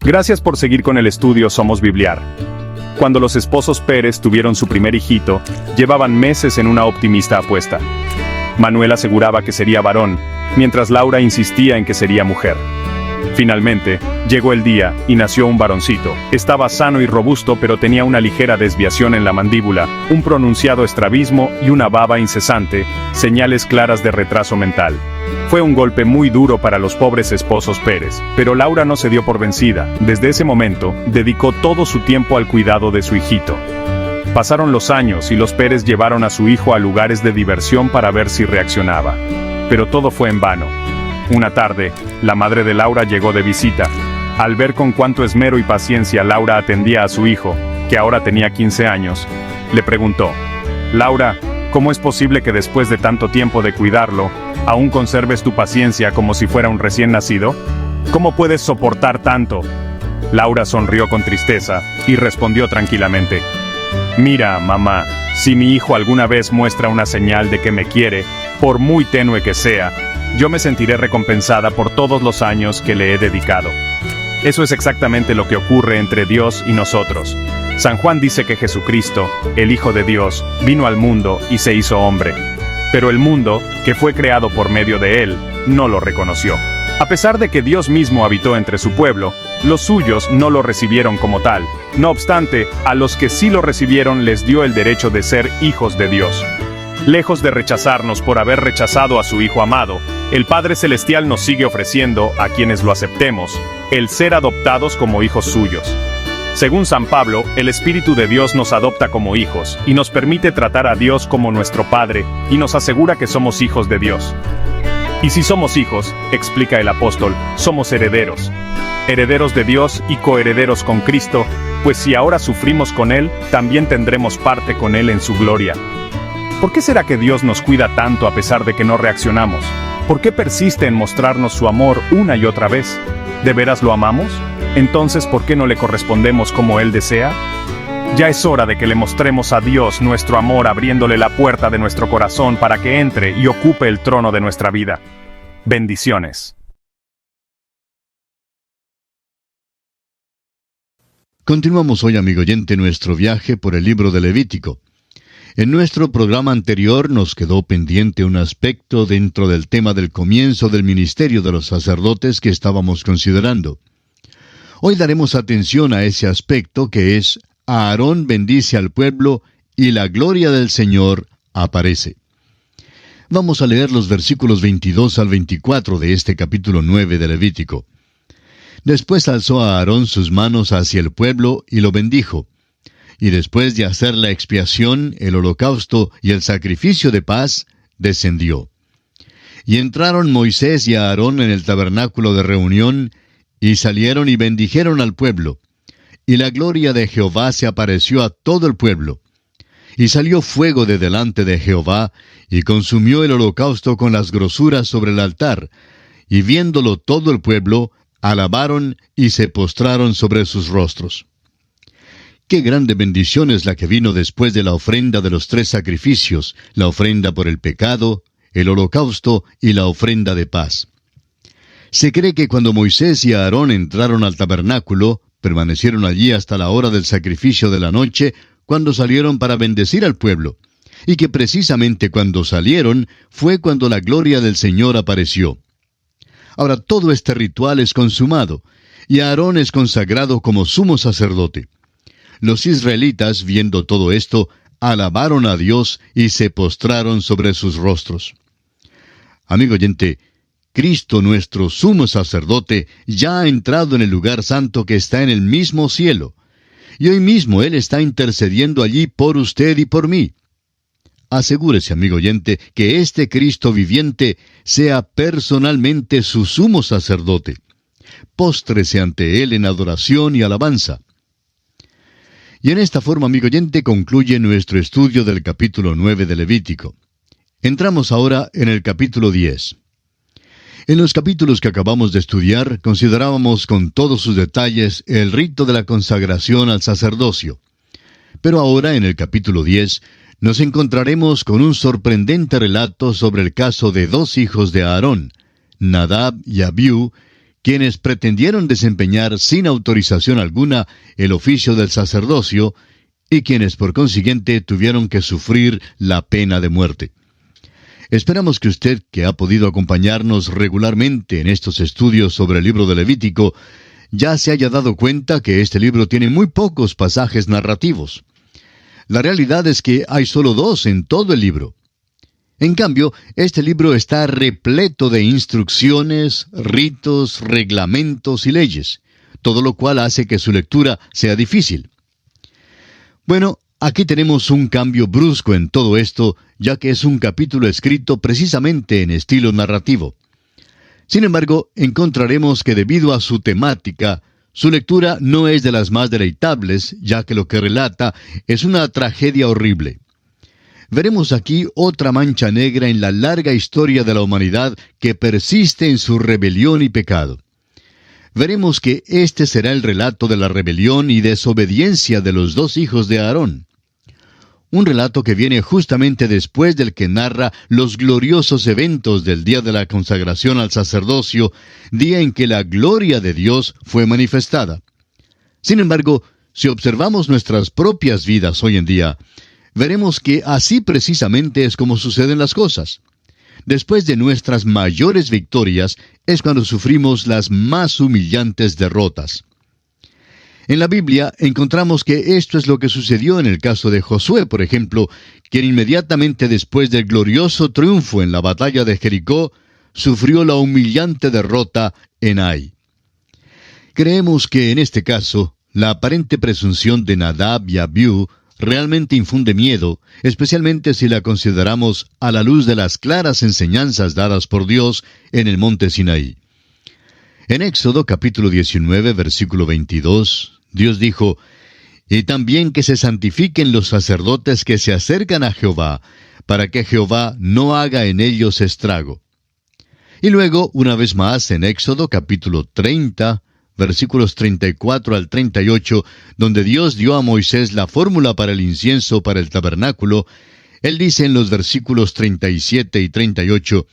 Gracias por seguir con el estudio Somos Bibliar. Cuando los esposos Pérez tuvieron su primer hijito, llevaban meses en una optimista apuesta. Manuel aseguraba que sería varón, mientras Laura insistía en que sería mujer. Finalmente, llegó el día, y nació un varoncito. Estaba sano y robusto, pero tenía una ligera desviación en la mandíbula, un pronunciado estrabismo y una baba incesante, señales claras de retraso mental. Fue un golpe muy duro para los pobres esposos Pérez, pero Laura no se dio por vencida. Desde ese momento, dedicó todo su tiempo al cuidado de su hijito. Pasaron los años y los Pérez llevaron a su hijo a lugares de diversión para ver si reaccionaba. Pero todo fue en vano. Una tarde, la madre de Laura llegó de visita. Al ver con cuánto esmero y paciencia Laura atendía a su hijo, que ahora tenía 15 años, le preguntó: «Laura, ¿cómo es posible que después de tanto tiempo de cuidarlo, aún conserves tu paciencia como si fuera un recién nacido? ¿Cómo puedes soportar tanto?». Laura sonrió con tristeza y respondió tranquilamente: «Mira, mamá, si mi hijo alguna vez muestra una señal de que me quiere, por muy tenue que sea, yo me sentiré recompensada por todos los años que le he dedicado». Eso es exactamente lo que ocurre entre Dios y nosotros. San Juan dice que Jesucristo, el Hijo de Dios, vino al mundo y se hizo hombre. Pero el mundo, que fue creado por medio de él, no lo reconoció. A pesar de que Dios mismo habitó entre su pueblo, los suyos no lo recibieron como tal. No obstante, a los que sí lo recibieron les dio el derecho de ser hijos de Dios. Lejos de rechazarnos por haber rechazado a su Hijo amado, el Padre Celestial nos sigue ofreciendo, a quienes lo aceptemos, el ser adoptados como hijos suyos. Según San Pablo, el Espíritu de Dios nos adopta como hijos, y nos permite tratar a Dios como nuestro Padre, y nos asegura que somos hijos de Dios. Y si somos hijos, explica el apóstol, somos herederos. Herederos de Dios y coherederos con Cristo, pues si ahora sufrimos con Él, también tendremos parte con Él en su gloria. ¿Por qué será que Dios nos cuida tanto a pesar de que no reaccionamos? ¿Por qué persiste en mostrarnos su amor una y otra vez? ¿De veras lo amamos? Entonces, ¿por qué no le correspondemos como Él desea? Ya es hora de que le mostremos a Dios nuestro amor abriéndole la puerta de nuestro corazón para que entre y ocupe el trono de nuestra vida. Bendiciones. Continuamos hoy, amigo oyente, nuestro viaje por el libro de Levítico. En nuestro programa anterior nos quedó pendiente un aspecto dentro del tema del comienzo del ministerio de los sacerdotes que estábamos considerando. Hoy daremos atención a ese aspecto que es: Aarón bendice al pueblo y la gloria del Señor aparece. Vamos a leer los versículos 22 al 24 de este capítulo 9 de Levítico. Después alzó a Aarón sus manos hacia el pueblo y lo bendijo. Y después de hacer la expiación, el holocausto y el sacrificio de paz, descendió. Y entraron Moisés y Aarón en el tabernáculo de reunión, y salieron y bendijeron al pueblo. Y la gloria de Jehová se apareció a todo el pueblo. Y salió fuego de delante de Jehová, y consumió el holocausto con las grosuras sobre el altar. Y viéndolo todo el pueblo, alabaron y se postraron sobre sus rostros. Qué grande bendición es la que vino después de la ofrenda de los 3 sacrificios, la ofrenda por el pecado, el holocausto y la ofrenda de paz. Se cree que cuando Moisés y Aarón entraron al tabernáculo, permanecieron allí hasta la hora del sacrificio de la noche, cuando salieron para bendecir al pueblo, y que precisamente cuando salieron fue cuando la gloria del Señor apareció. Ahora todo este ritual es consumado, y Aarón es consagrado como sumo sacerdote. Los israelitas, viendo todo esto, alabaron a Dios y se postraron sobre sus rostros. Amigo oyente, Cristo nuestro sumo sacerdote ya ha entrado en el lugar santo que está en el mismo cielo, y hoy mismo Él está intercediendo allí por usted y por mí. Asegúrese, amigo oyente, que este Cristo viviente sea personalmente su sumo sacerdote. Póstrese ante Él en adoración y alabanza. Y en esta forma, amigo oyente, concluye nuestro estudio del capítulo 9 de Levítico. Entramos ahora en el capítulo 10. En los capítulos que acabamos de estudiar, considerábamos con todos sus detalles el rito de la consagración al sacerdocio. Pero ahora, en el capítulo 10, nos encontraremos con un sorprendente relato sobre el caso de 2 hijos de Aarón, Nadab y Abiú, quienes pretendieron desempeñar sin autorización alguna el oficio del sacerdocio y quienes por consiguiente tuvieron que sufrir la pena de muerte. Esperamos que usted, que ha podido acompañarnos regularmente en estos estudios sobre el libro de Levítico, ya se haya dado cuenta que este libro tiene muy pocos pasajes narrativos. La realidad es que hay solo 2 en todo el libro. En cambio, este libro está repleto de instrucciones, ritos, reglamentos y leyes, todo lo cual hace que su lectura sea difícil. Bueno, aquí tenemos un cambio brusco en todo esto, ya que es un capítulo escrito precisamente en estilo narrativo. Sin embargo, encontraremos que debido a su temática, su lectura no es de las más deleitables, ya que lo que relata es una tragedia horrible. Veremos aquí otra mancha negra en la larga historia de la humanidad que persiste en su rebelión y pecado. Veremos que este será el relato de la rebelión y desobediencia de los 2 hijos de Aarón. Un relato que viene justamente después del que narra los gloriosos eventos del día de la consagración al sacerdocio, día en que la gloria de Dios fue manifestada. Sin embargo, si observamos nuestras propias vidas hoy en día, veremos que así precisamente es como suceden las cosas. Después de nuestras mayores victorias es cuando sufrimos las más humillantes derrotas. En la Biblia encontramos que esto es lo que sucedió en el caso de Josué, por ejemplo, quien inmediatamente después del glorioso triunfo en la batalla de Jericó, sufrió la humillante derrota en Ai. Creemos que en este caso, la aparente presunción de Nadab y Abiú realmente infunde miedo, especialmente si la consideramos a la luz de las claras enseñanzas dadas por Dios en el monte Sinaí. En Éxodo capítulo 19, versículo 22, Dios dijo: «Y también que se santifiquen los sacerdotes que se acercan a Jehová, para que Jehová no haga en ellos estrago». Y luego, una vez más, en Éxodo capítulo 30, versículos 34 al 38, donde Dios dio a Moisés la fórmula para el incienso para el tabernáculo, Él dice en los versículos 37 y 38,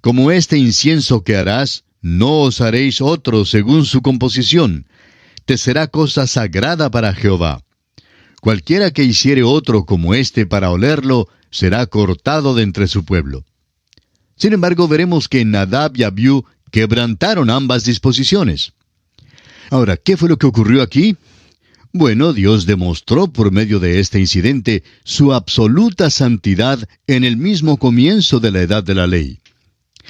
«Como este incienso que harás, no os haréis otro según su composición. Te será cosa sagrada para Jehová. Cualquiera que hiciere otro como este para olerlo, será cortado de entre su pueblo». Sin embargo, veremos que Nadab y Abiú quebrantaron ambas disposiciones. Ahora, ¿qué fue lo que ocurrió aquí? Bueno, Dios demostró por medio de este incidente su absoluta santidad en el mismo comienzo de la edad de la ley.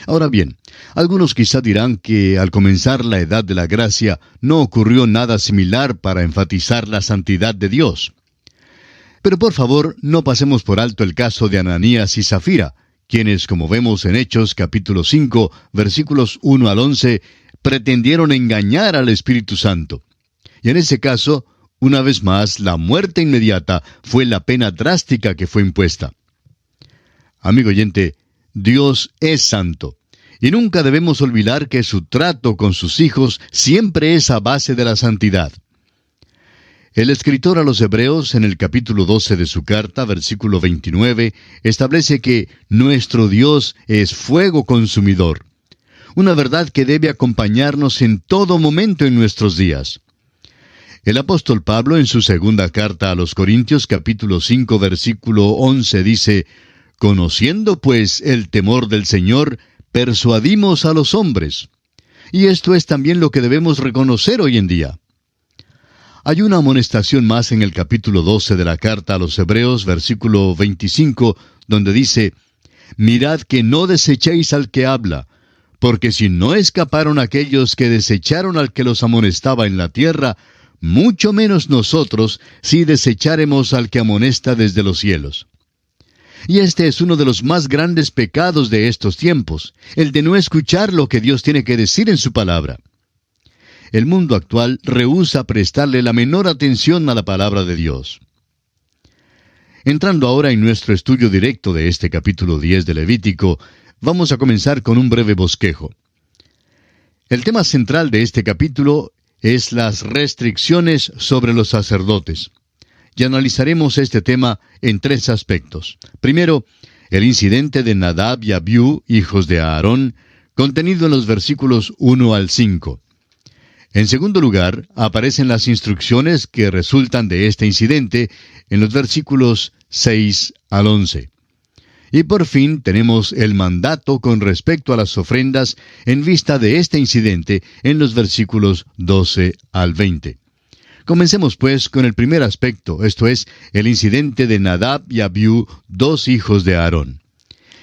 Ahora bien, algunos quizá dirán que al comenzar la edad de la gracia no ocurrió nada similar para enfatizar la santidad de Dios. Pero por favor, no pasemos por alto el caso de Ananías y Zafira, quienes, como vemos en Hechos capítulo 5, versículos 1 al 11, pretendieron engañar al Espíritu Santo. Y en ese caso, una vez más, la muerte inmediata fue la pena drástica que fue impuesta. Amigo oyente, Dios es santo, y nunca debemos olvidar que su trato con sus hijos siempre es a base de la santidad. El escritor a los Hebreos, en el capítulo 12 de su carta, versículo 29, establece que nuestro Dios es fuego consumidor. Una verdad que debe acompañarnos en todo momento en nuestros días. El apóstol Pablo, en su segunda carta a los Corintios, capítulo 5, versículo 11, dice: «Conociendo pues el temor del Señor, persuadimos a los hombres». Y esto es también lo que debemos reconocer hoy en día. Hay una amonestación más en el capítulo 12 de la carta a los Hebreos, versículo 25, donde dice: «Mirad que no desechéis al que habla, porque si no escaparon aquellos que desecharon al que los amonestaba en la tierra, mucho menos nosotros si desecháremos al que amonesta desde los cielos». Y este es uno de los más grandes pecados de estos tiempos, el de no escuchar lo que Dios tiene que decir en su palabra. El mundo actual rehúsa prestarle la menor atención a la palabra de Dios. Entrando ahora en nuestro estudio directo de este capítulo 10 de Levítico, vamos a comenzar con un breve bosquejo. El tema central de este capítulo es las restricciones sobre los sacerdotes. Y analizaremos este tema en 3 aspectos. Primero, el incidente de Nadab y Abiú, hijos de Aarón, contenido en los versículos 1 al 5. En segundo lugar, aparecen las instrucciones que resultan de este incidente en los versículos 6 al 11. Y por fin tenemos el mandato con respecto a las ofrendas en vista de este incidente en los versículos 12 al 20. Comencemos pues con el primer aspecto, esto es, el incidente de Nadab y Abiú, dos hijos de Aarón.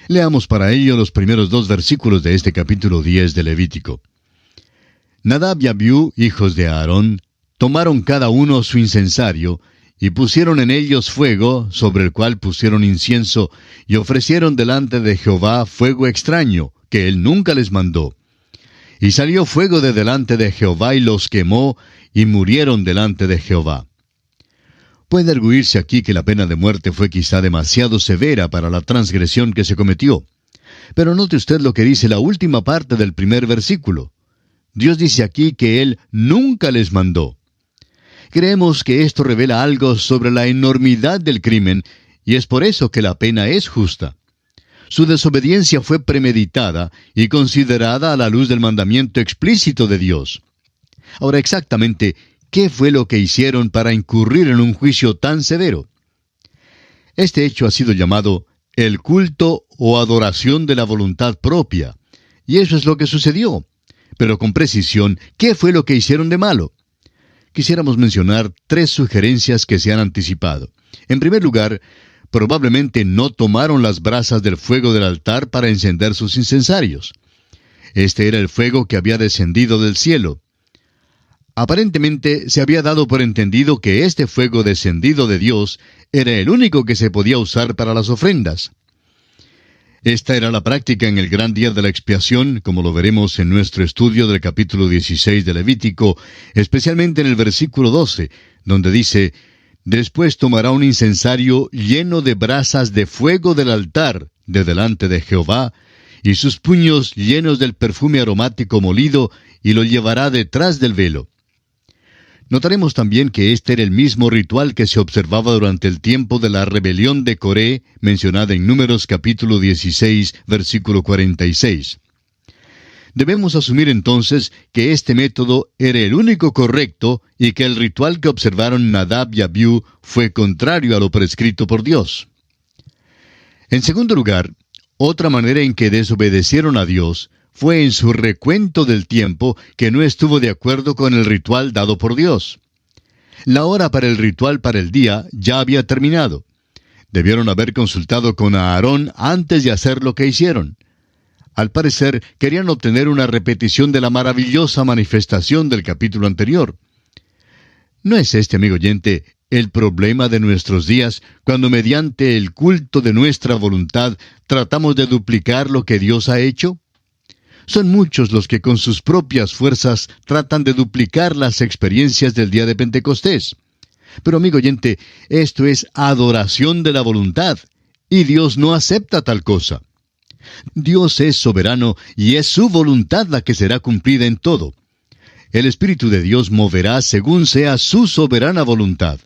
Leamos para ello los primeros dos versículos de este capítulo 10 de Levítico. Nadab y Abiú, hijos de Aarón, tomaron cada uno su incensario, y pusieron en ellos fuego, sobre el cual pusieron incienso, y ofrecieron delante de Jehová fuego extraño, que él nunca les mandó. Y salió fuego de delante de Jehová y los quemó, y murieron delante de Jehová. Puede arguirse aquí que la pena de muerte fue quizá demasiado severa para la transgresión que se cometió. Pero note usted lo que dice la última parte del primer versículo. Dios dice aquí que Él nunca les mandó. Creemos que esto revela algo sobre la enormidad del crimen, y es por eso que la pena es justa. Su desobediencia fue premeditada y considerada a la luz del mandamiento explícito de Dios. Ahora, exactamente, ¿qué fue lo que hicieron para incurrir en un juicio tan severo? Este hecho ha sido llamado el culto o adoración de la voluntad propia, y eso es lo que sucedió. Pero con precisión, ¿qué fue lo que hicieron de malo? Quisiéramos mencionar tres sugerencias que se han anticipado. En primer lugar, probablemente no tomaron las brasas del fuego del altar para encender sus incensarios. Este era el fuego que había descendido del cielo. Aparentemente se había dado por entendido que este fuego descendido de Dios era el único que se podía usar para las ofrendas. Esta era la práctica en el gran día de la expiación, como lo veremos en nuestro estudio del capítulo 16 de Levítico, especialmente en el versículo 12, donde dice: «Después tomará un incensario lleno de brasas de fuego del altar de delante de Jehová, y sus puños llenos del perfume aromático molido, y lo llevará detrás del velo». Notaremos también que este era el mismo ritual que se observaba durante el tiempo de la rebelión de Coré, mencionada en Números capítulo 16, versículo 46. Debemos asumir entonces que este método era el único correcto y que el ritual que observaron Nadab y Abiú fue contrario a lo prescrito por Dios. En segundo lugar, otra manera en que desobedecieron a Dios fue en su recuento del tiempo que no estuvo de acuerdo con el ritual dado por Dios. La hora para el ritual para el día ya había terminado. Debieron haber consultado con Aarón antes de hacer lo que hicieron. Al parecer, querían obtener una repetición de la maravillosa manifestación del capítulo anterior. ¿No es este, amigo oyente, el problema de nuestros días, cuando mediante el culto de nuestra voluntad tratamos de duplicar lo que Dios ha hecho? Son muchos los que con sus propias fuerzas tratan de duplicar las experiencias del día de Pentecostés. Pero, amigo oyente, esto es adoración de la voluntad, y Dios no acepta tal cosa. Dios es soberano y es su voluntad la que será cumplida en todo. El Espíritu de Dios moverá según sea su soberana voluntad.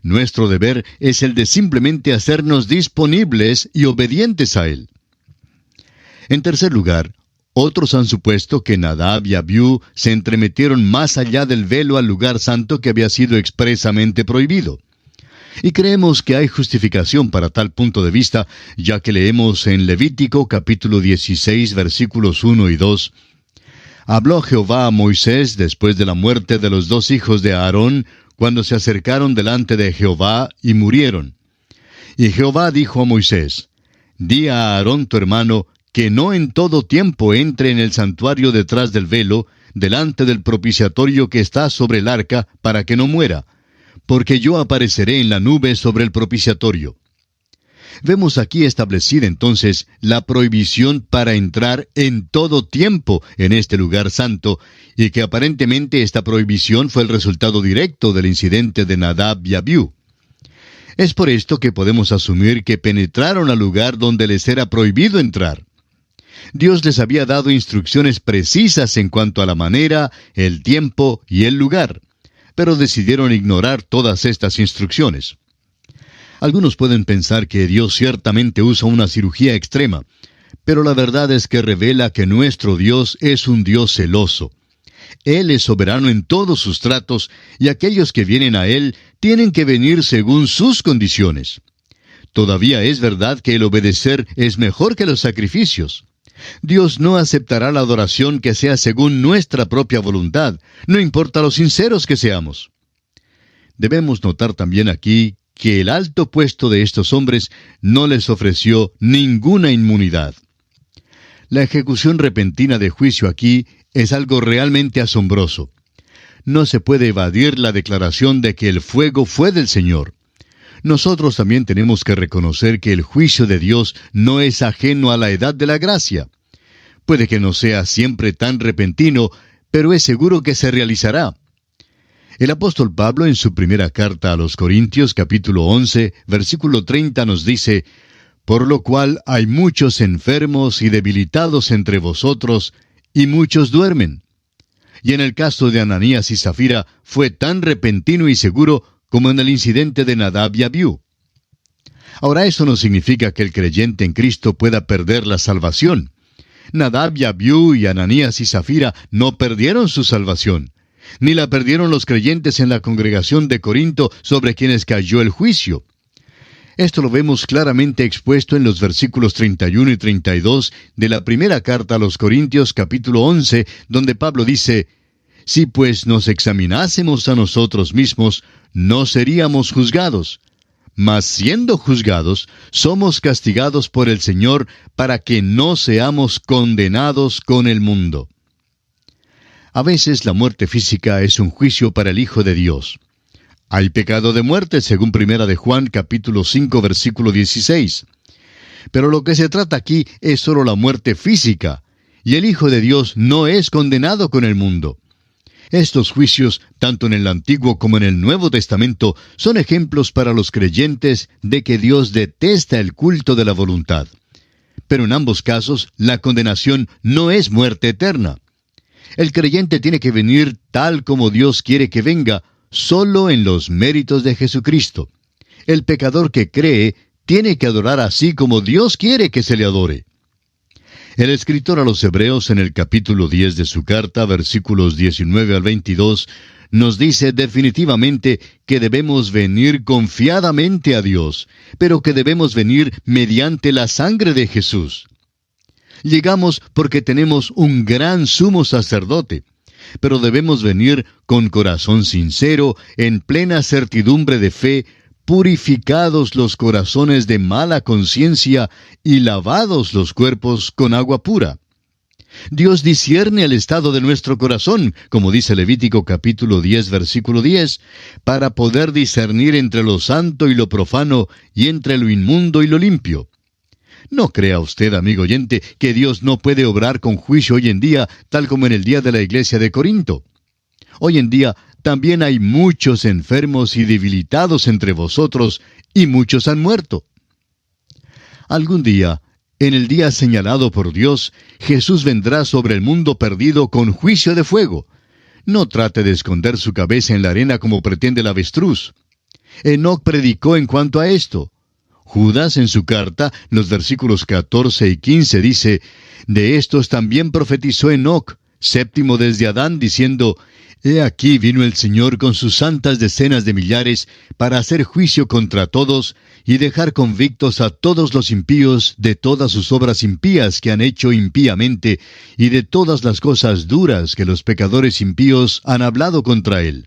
Nuestro deber es el de simplemente hacernos disponibles y obedientes a Él. En tercer lugar, otros han supuesto que Nadab y Abiú se entremetieron más allá del velo al lugar santo que había sido expresamente prohibido. Y creemos que hay justificación para tal punto de vista, ya que leemos en Levítico capítulo 16 versículos 1 y 2. «Habló Jehová a Moisés después de la muerte de los dos hijos de Aarón, cuando se acercaron delante de Jehová y murieron. Y Jehová dijo a Moisés: Di a Aarón tu hermano, que no en todo tiempo entre en el santuario detrás del velo, delante del propiciatorio que está sobre el arca, para que no muera, porque yo apareceré en la nube sobre el propiciatorio». Vemos aquí establecida entonces la prohibición para entrar en todo tiempo en este lugar santo, y que aparentemente esta prohibición fue el resultado directo del incidente de Nadab y Abiú. Es por esto que podemos asumir que penetraron al lugar donde les era prohibido entrar. Dios les había dado instrucciones precisas en cuanto a la manera, el tiempo y el lugar, pero decidieron ignorar todas estas instrucciones. Algunos pueden pensar que Dios ciertamente usa una cirugía extrema, pero la verdad es que revela que nuestro Dios es un Dios celoso. Él es soberano en todos sus tratos, y aquellos que vienen a Él tienen que venir según sus condiciones. Todavía es verdad que el obedecer es mejor que los sacrificios. Dios no aceptará la adoración que sea según nuestra propia voluntad, no importa lo sinceros que seamos. Debemos notar también aquí que el alto puesto de estos hombres no les ofreció ninguna inmunidad. La ejecución repentina de juicio aquí es algo realmente asombroso. No se puede evadir la declaración de que el fuego fue del Señor. Nosotros también tenemos que reconocer que el juicio de Dios no es ajeno a la edad de la gracia. Puede que no sea siempre tan repentino, pero es seguro que se realizará. El apóstol Pablo en su primera carta a los Corintios, capítulo 11, versículo 30 nos dice: «Por lo cual hay muchos enfermos y debilitados entre vosotros, y muchos duermen». Y en el caso de Ananías y Zafira fue tan repentino y seguro como en el incidente de Nadab y Abiú. Ahora, eso no significa que el creyente en Cristo pueda perder la salvación. Nadab y Abiú y Ananías y Zafira no perdieron su salvación, ni la perdieron los creyentes en la congregación de Corinto sobre quienes cayó el juicio. Esto lo vemos claramente expuesto en los versículos 31 y 32 de la primera carta a los Corintios, capítulo 11, donde Pablo dice: «Si pues nos examinásemos a nosotros mismos, no seríamos juzgados. Mas siendo juzgados, somos castigados por el Señor para que no seamos condenados con el mundo». A veces la muerte física es un juicio para el Hijo de Dios. Hay pecado de muerte, según Primera de Juan, capítulo 5, versículo 16. Pero lo que se trata aquí es solo la muerte física, y el Hijo de Dios no es condenado con el mundo. Estos juicios, tanto en el Antiguo como en el Nuevo Testamento, son ejemplos para los creyentes de que Dios detesta el culto de la voluntad. Pero en ambos casos, la condenación no es muerte eterna. El creyente tiene que venir tal como Dios quiere que venga, solo en los méritos de Jesucristo. El pecador que cree tiene que adorar así como Dios quiere que se le adore. El escritor a los Hebreos en el capítulo 10 de su carta, versículos 19 al 22, nos dice definitivamente que debemos venir confiadamente a Dios, pero que debemos venir mediante la sangre de Jesús. Llegamos porque tenemos un gran sumo sacerdote, pero debemos venir con corazón sincero, en plena certidumbre de fe, purificados los corazones de mala conciencia y lavados los cuerpos con agua pura. Dios discierne el estado de nuestro corazón, como dice Levítico capítulo 10, versículo 10, para poder discernir entre lo santo y lo profano, y entre lo inmundo y lo limpio. No crea usted, amigo oyente, que Dios no puede obrar con juicio hoy en día, tal como en el día de la iglesia de Corinto. Hoy en día también hay muchos enfermos y debilitados entre vosotros, y muchos han muerto. Algún día, en el día señalado por Dios, Jesús vendrá sobre el mundo perdido con juicio de fuego. No trate de esconder su cabeza en la arena como pretende el avestruz. Enoc predicó en cuanto a esto. Judas, en su carta, los versículos 14 y 15, dice: «De estos también profetizó Enoc, séptimo desde Adán, diciendo: He aquí vino el Señor con sus santas decenas de millares para hacer juicio contra todos y dejar convictos a todos los impíos de todas sus obras impías que han hecho impíamente y de todas las cosas duras que los pecadores impíos han hablado contra él».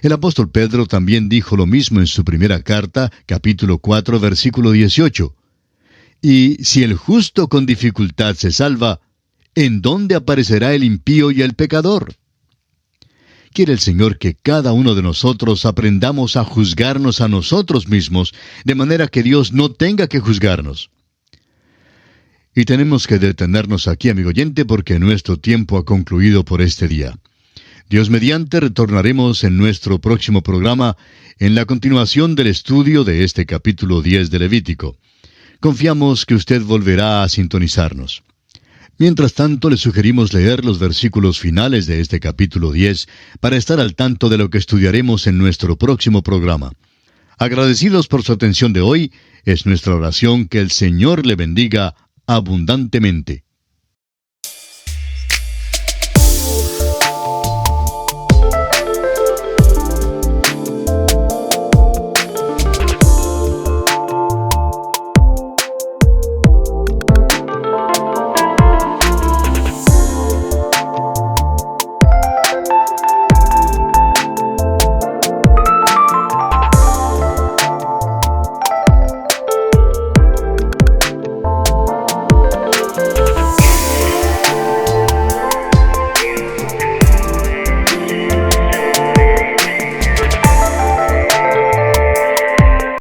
El apóstol Pedro también dijo lo mismo en su primera carta, capítulo 4, versículo 18. «Y si el justo con dificultad se salva, ¿en dónde aparecerá el impío y el pecador?». Quiere el Señor que cada uno de nosotros aprendamos a juzgarnos a nosotros mismos, de manera que Dios no tenga que juzgarnos. Y tenemos que detenernos aquí, amigo oyente, porque nuestro tiempo ha concluido por este día. Dios mediante, retornaremos en nuestro próximo programa en la continuación del estudio de este capítulo 10 de Levítico. Confiamos que usted volverá a sintonizarnos. Mientras tanto, le sugerimos leer los versículos finales de este capítulo 10 para estar al tanto de lo que estudiaremos en nuestro próximo programa. Agradecidos por su atención de hoy, es nuestra oración que el Señor le bendiga abundantemente.